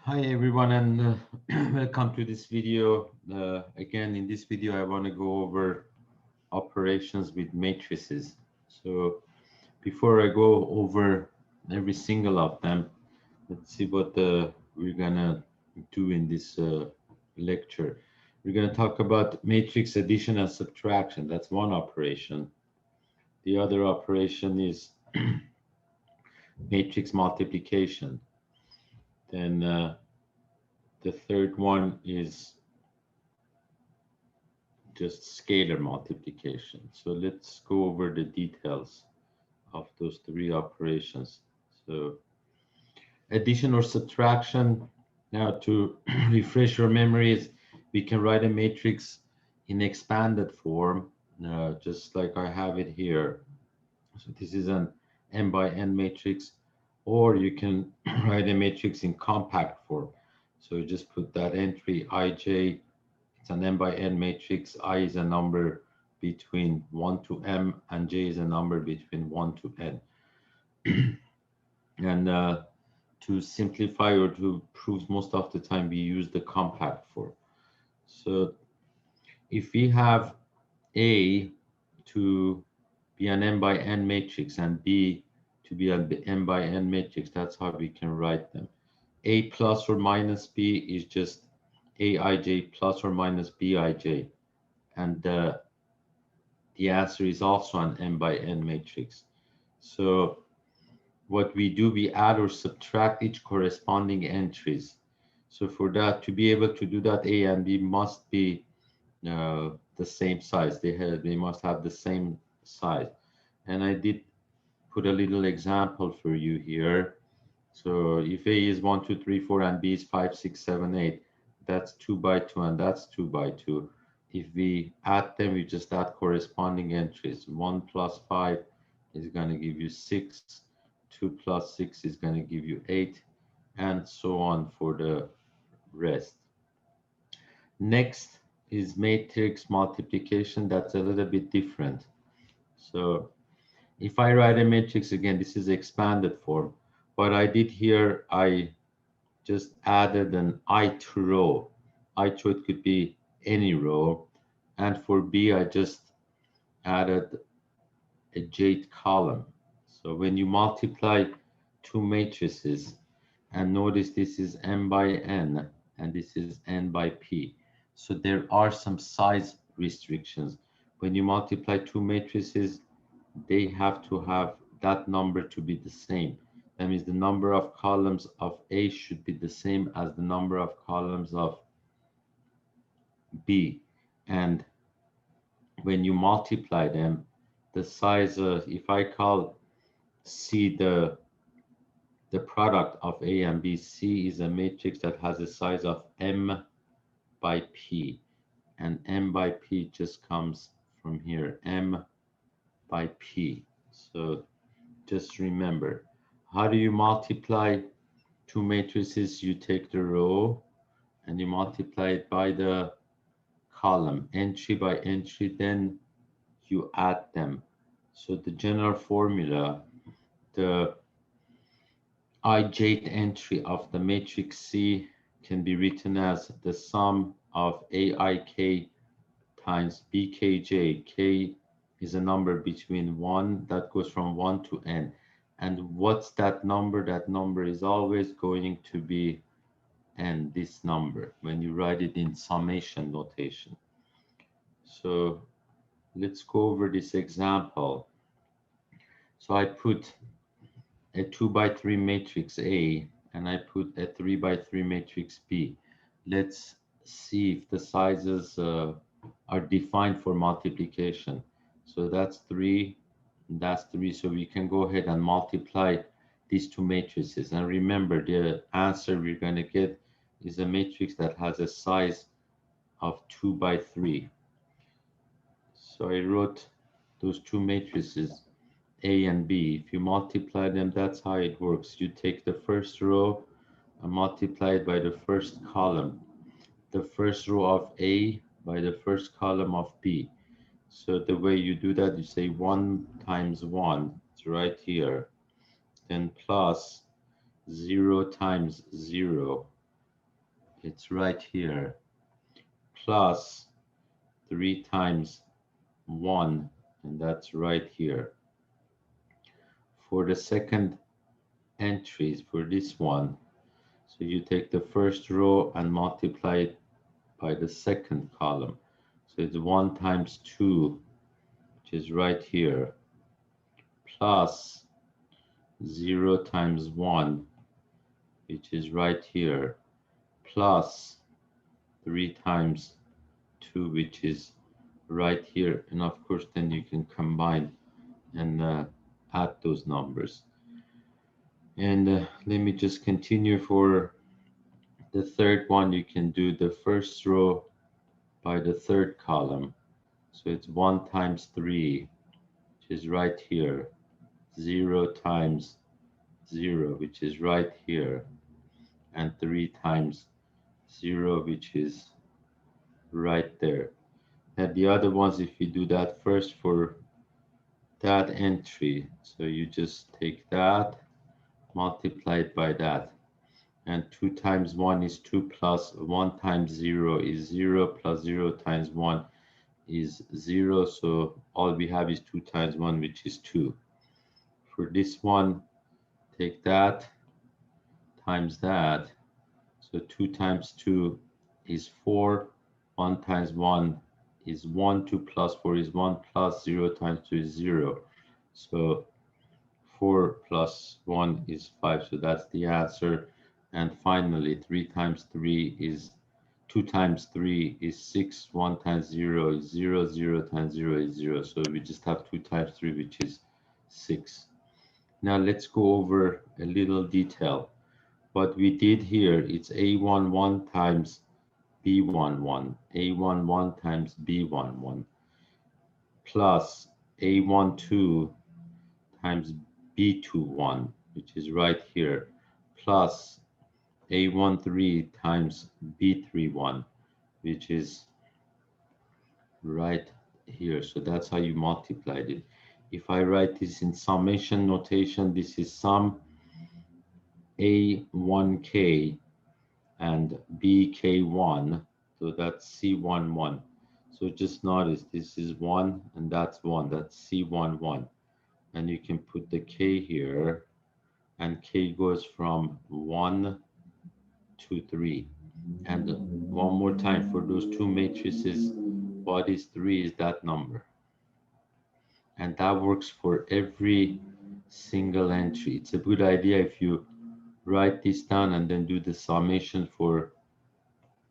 Hi everyone, and welcome to this video. Again, in this video, I want to go over operations with matrices. So before I go over every single of them, let's see what we're gonna do in this lecture. We're gonna talk about matrix addition and subtraction. That's one operation. The other operation is matrix multiplication. Then the third one is just scalar multiplication. So let's go over the details of those three operations. So addition or subtraction. Now to refresh your memories, we can write a matrix in expanded form, just like I have it here. So this is an n by n matrix, or you can write a matrix in compact form. So you just put that entry ij. It's an m by n matrix. I is a number between 1 to m, and j is a number between 1 to n. And to simplify or to prove, most of the time we use the compact form. So if we have A to be an m by n matrix and B to be an m by n matrix, that's how we can write them. A plus or minus B is just Aij plus or minus Bij. And the answer is also an m by n matrix. So what we do, we add or subtract each corresponding entries. So for that, to be able to do that, A and B must be the same size. They must have the same size. And I did put a little example for you here. So if A is 1, 2, 3, 4, and B is 5, 6, 7, 8, that's 2 by 2, and that's 2 by 2. If we add them, we just add corresponding entries. 1 plus 5 is going to give you 6. 2 plus 6 is going to give you 8, and so on for the rest. Next is matrix multiplication. That's a little bit different. So if I write a matrix, again, this is expanded form. What I did here, I just added an ith row. Ith row, it could be any row. And for B, I just added a jth column. So when you multiply two matrices, and notice this is m by n and this is n by p. So there are some size restrictions. When you multiply two matrices, they have to have that number to be the same. That means the number of columns of A should be the same as the number of columns of B. And when you multiply them, the size of, if I call C the product of A and B, C is a matrix that has a size of M by P. And M by P just comes from here, M by P. So just remember, how do you multiply two matrices? You take the row and you multiply it by the column, entry by entry, then you add them. So the general formula, the ijth entry of the matrix C can be written as the sum of aik times bkj. K is a number between 1 that goes from 1 to n. And what's that number? That number is always going to be n, this number, when you write it in summation notation. So let's go over this example. So I put a 2 by 3 matrix A, and I put a 3 by 3 matrix B. Let's see if the sizes are defined for multiplication. So that's 3, that's 3. So we can go ahead and multiply these two matrices. And remember, the answer we're going to get is a matrix that has a size of 2 by 3. So I wrote those two matrices, A and B. If you multiply them, that's how it works. You take the first row and multiply it by the first column, the first row of A by the first column of B. So the way you do that, you say 1 times 1, it's right here, then plus 0 times 0, it's right here, plus 3 times 1, and that's right here. For the second entries, for this one, so you take the first row and multiply it by the second column. So it's 1 times 2, which is right here, plus 0 times 1, which is right here, plus 3 times 2, which is right here. And of course, then you can combine and add those numbers. And let me just continue for the third one. You can do the first row by the third column. So it's 1 times 3, which is right here, 0 times 0, which is right here, and 3 times 0, which is right there. And the other ones, if you do that first for that entry, so you just take that, multiply it by that. And 2 times 1 is 2, plus 1 times 0 is 0, plus 0 times 1 is 0. So all we have is 2 times 1, which is 2. For this one, take that times that. So 2 times 2 is 4. 1 times 1 is 1. 2 plus 4 is 1, plus 0 times 2 is 0. So 4 plus 1 is 5. So that's the answer. And finally, 3 times 3 is 2 times 3 is 6. 1 times 0 is 0. 0 times 0 is 0. So we just have 2 times 3, which is 6. Now let's go over a little detail. What we did here, it's A11 times B11, A11 times B11, plus A12 times B21, which is right here, plus A13 times B31, which is right here. So that's how you multiplied it. If I write this in summation notation, this is sum A1K and BK1, so that's C11. So just notice this is 1 and that's 1, that's C11. And you can put the K here, and K goes from 1 to 3. And one more time, for those two matrices, what is 3 is that number. And that works for every single entry. It's a good idea if you write this down and then do the summation for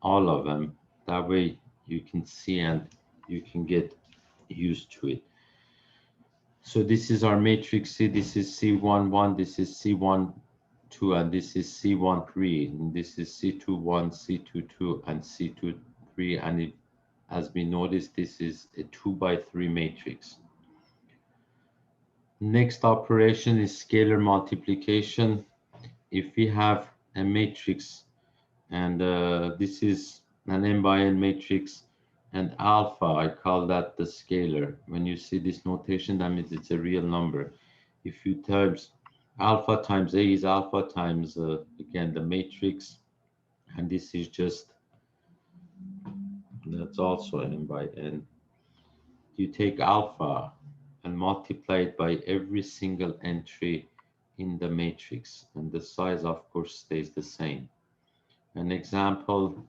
all of them. That way you can see and you can get used to it. So this is our matrix C. This is C11, this is C12, and this is C13, and this is C21, C22, and C23. And it, as we noticed, this is a 2 by 3 matrix. Next operation is scalar multiplication. If we have a matrix, and this is an n by n matrix, and alpha, I call that the scalar. When you see this notation, that means it's a real number. If you times alpha times A is alpha times, again, the matrix, and this is just, that's also n by n. You take alpha and multiply it by every single entry in the matrix, and the size, of course, stays the same. An example,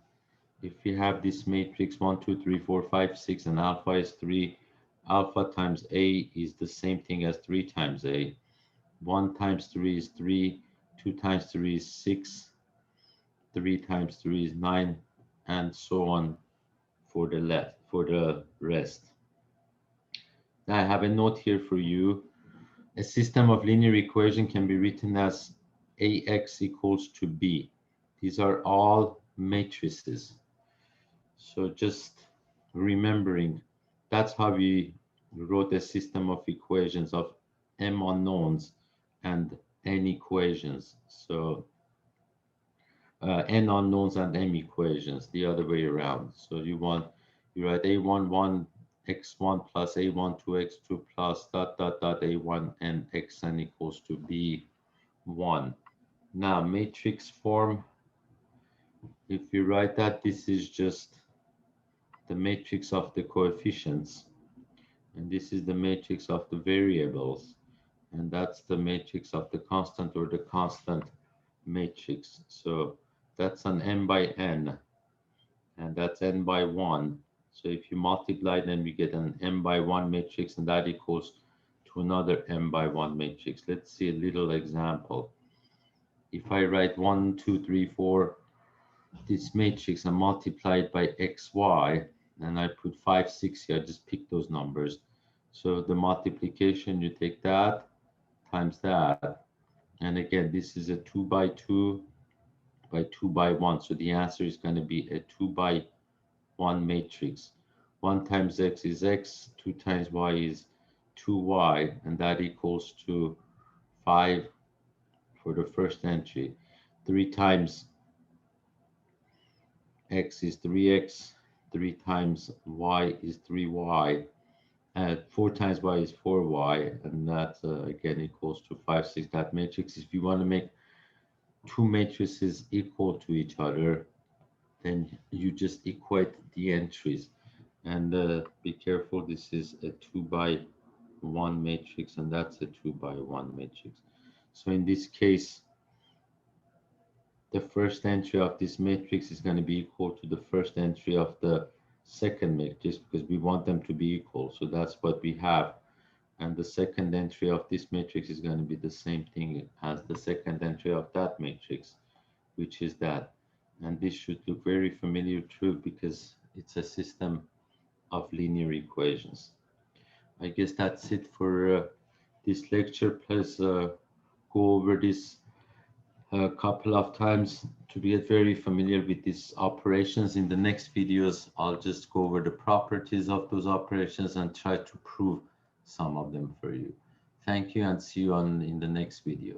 if we have this matrix 1, 2, 3, 4, 5, 6, and alpha is 3, alpha times A is the same thing as 3 times A. 1 times 3 is 3, 2 times 3 is 6, 3 times 3 is 9, and so on for the rest. Now I have a note here for you. A system of linear equation can be written as AX equals to B. These are all matrices. So just remembering, that's how we wrote a system of equations of m unknowns and n equations. So n unknowns and m equations, the other way around. So you write a11 x1 plus a12 x2 plus dot dot dot a1 and xn equals to b1. Now matrix form, if we write that this is just the matrix of the coefficients, and this is the matrix of the variables, and that's the matrix of the constant or the constant matrix. So that's an n by n, and that's n by 1. So if you multiply them, you get an m by 1 matrix, and that equals to another m by 1 matrix. Let's see a little example. If I write 1, 2, 3, 4, this matrix and multiply it by xy, and I put 5, 6 here, I just pick those numbers. So the multiplication, you take that times that. And again, this is a 2 by 2 by 2 by 1. So the answer is going to be a 2 by 1 matrix. 1 times x is x, 2 times y is 2y, and that equals to 5 for the first entry. 3 times x is 3x, 3 times y is 3y, and 4 times y is 4y, and that again equals to 5, 6. That matrix, if you want to make two matrices equal to each other, then you just equate the entries. And be careful, this is a 2 by 1 matrix, and that's a 2 by 1 matrix. So in this case, the first entry of this matrix is going to be equal to the first entry of the second matrix, because we want them to be equal. So that's what we have. And the second entry of this matrix is going to be the same thing as the second entry of that matrix, which is that. And this should look very familiar too, because it's a system of linear equations. I guess that's it for this lecture. Please go over this a couple of times to get very familiar with these operations. In the next videos, I'll just go over the properties of those operations and try to prove some of them for you. Thank you, and see you in the next video.